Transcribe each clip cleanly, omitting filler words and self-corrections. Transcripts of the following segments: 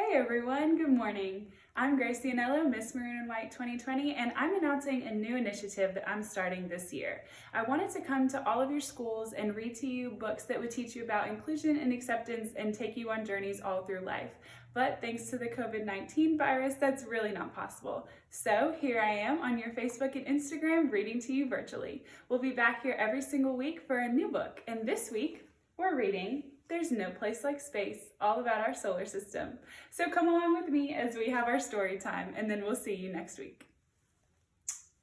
Hey everyone, good morning. I'm Gracie, Miss Maroon and White 2020, and I'm announcing a new initiative that I'm starting this year. I wanted to come to all of your schools and read to you books that would teach you about inclusion and acceptance and take you on journeys all through life. But thanks to the COVID-19 virus, that's really not possible. So here I am on your Facebook and Instagram reading to you virtually. We'll be back here every single week for a new book, and this week we're reading There's No Place Like Space, all about our solar system. So come along with me as we have our story time, and then we'll see you next week.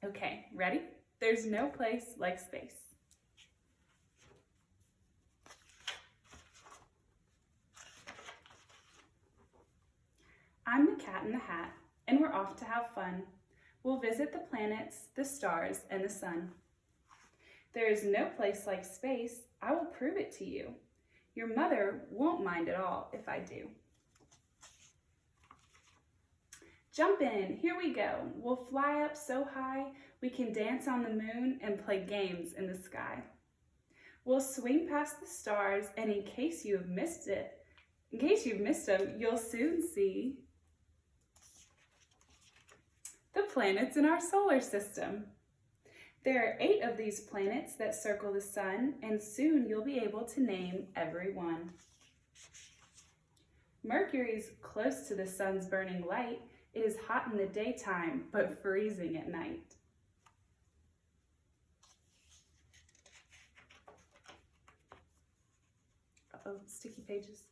Okay, ready? There's no place like space. I'm the Cat in the Hat, and we're off to have fun. We'll visit the planets, the stars, and the sun. There is no place like space. I will prove it to you. Your mother won't mind at all if I do. Jump in, here we go. We'll fly up so high, we can dance on the moon and play games in the sky. We'll swing past the stars, and in case you've missed them, you'll soon see the planets in our solar system. There are 8 of these planets that circle the sun, and soon you'll be able to name every one. Mercury's close to the sun's burning light. It is hot in the daytime, but freezing at night. Uh-oh, sticky pages.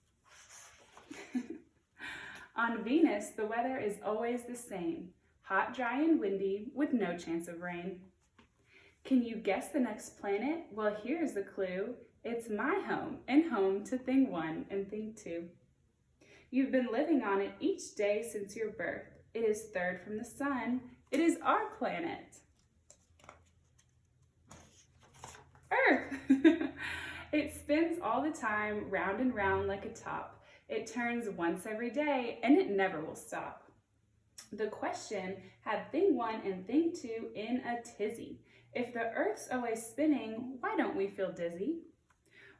On Venus, the weather is always the same. Hot, dry, and windy with no chance of rain. Can you guess the next planet? Well, here's the clue. It's my home and home to thing 1 and thing 2. You've been living on it each day since your birth. It is 3rd from the sun. It is our planet. Earth. It spins all the time, round and round like a top. It turns once every day, and it never will stop. The question had thing 1 and thing 2 in a tizzy. If the Earth's always spinning, why don't we feel dizzy?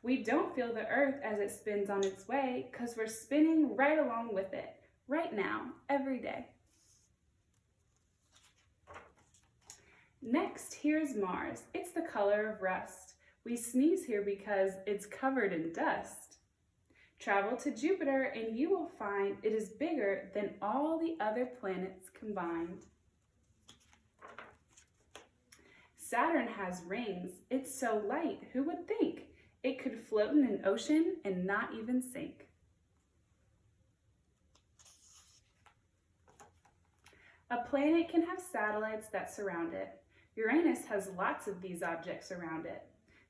We don't feel the Earth as it spins on its way, 'cause we're spinning right along with it, right now, every day. Next, here's Mars. It's the color of rust. We sneeze here because it's covered in dust. Travel to Jupiter and you will find it is bigger than all the other planets combined. Saturn has rings. It's so light, who would think? It could float in an ocean and not even sink. A planet can have satellites that surround it. Uranus has lots of these objects around it.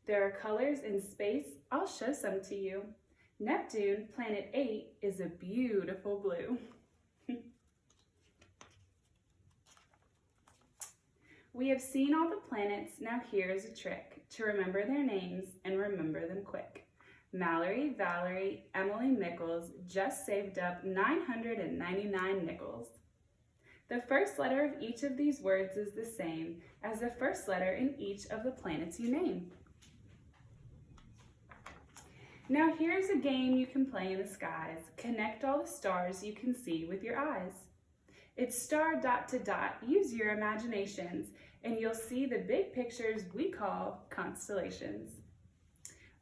There are colors in space. I'll show some to you. Neptune, planet 8, is a beautiful blue. We have seen all the planets, now here's a trick to remember their names and remember them quick. Mallory, Valerie, Emily, Nichols just saved up 999 nickels. The first letter of each of these words is the same as the first letter in each of the planets you name. Now here's a game you can play in the skies. Connect all the stars you can see with your eyes. It's star dot to dot. Use your imaginations and you'll see the big pictures we call constellations.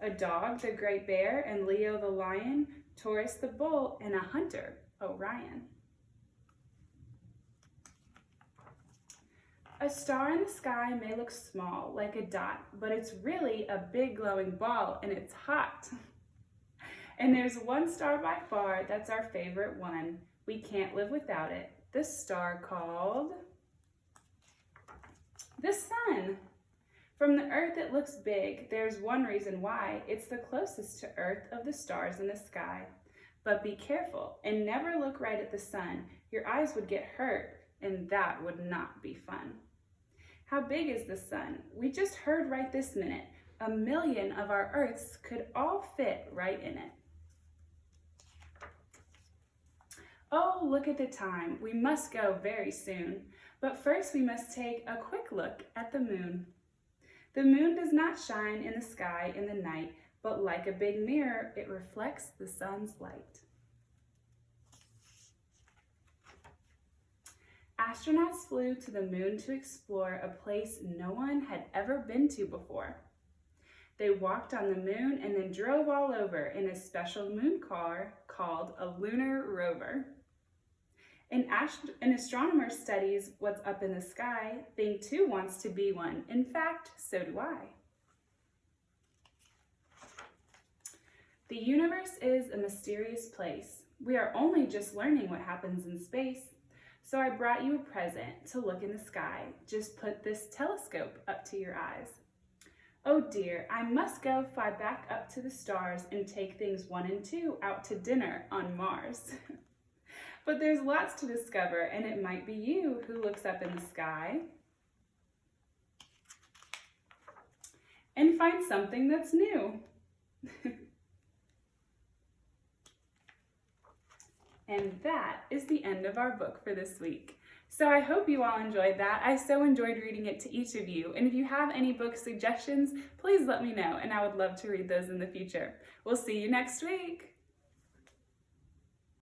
A dog, the great bear, and Leo the lion, Taurus the bull, and a hunter, Orion. A star in the sky may look small, like a dot, but it's really a big glowing ball and it's hot. And there's one star by far that's our favorite one. We can't live without it. The star called the sun. From the Earth it looks big. There's one reason why. It's the closest to Earth of the stars in the sky. But be careful and never look right at the sun. Your eyes would get hurt and that would not be fun. How big is the sun? We just heard right this minute. 1 million of our Earths could all fit right in it. Oh, look at the time. We must go very soon. But first we must take a quick look at the moon. The moon does not shine in the sky in the night, but like a big mirror, it reflects the sun's light. astronauts flew to the moon to explore a place no one had ever been to before. They walked on the moon and then drove all over in a special moon car called a lunar rover. An astronomer studies what's up in the sky. Thing too wants to be one. In fact, so do I. The universe is a mysterious place. We are only just learning what happens in space. So I brought you a present to look in the sky. Just put this telescope up to your eyes. Oh dear, I must go fly back up to the stars and take things 1 and 2 out to dinner on Mars. But there's lots to discover, and it might be you who looks up in the sky and finds something that's new. And that is the end of our book for this week. So I hope you all enjoyed that. I so enjoyed reading it to each of you. And if you have any book suggestions, please let me know, and I would love to read those in the future. We'll see you next week.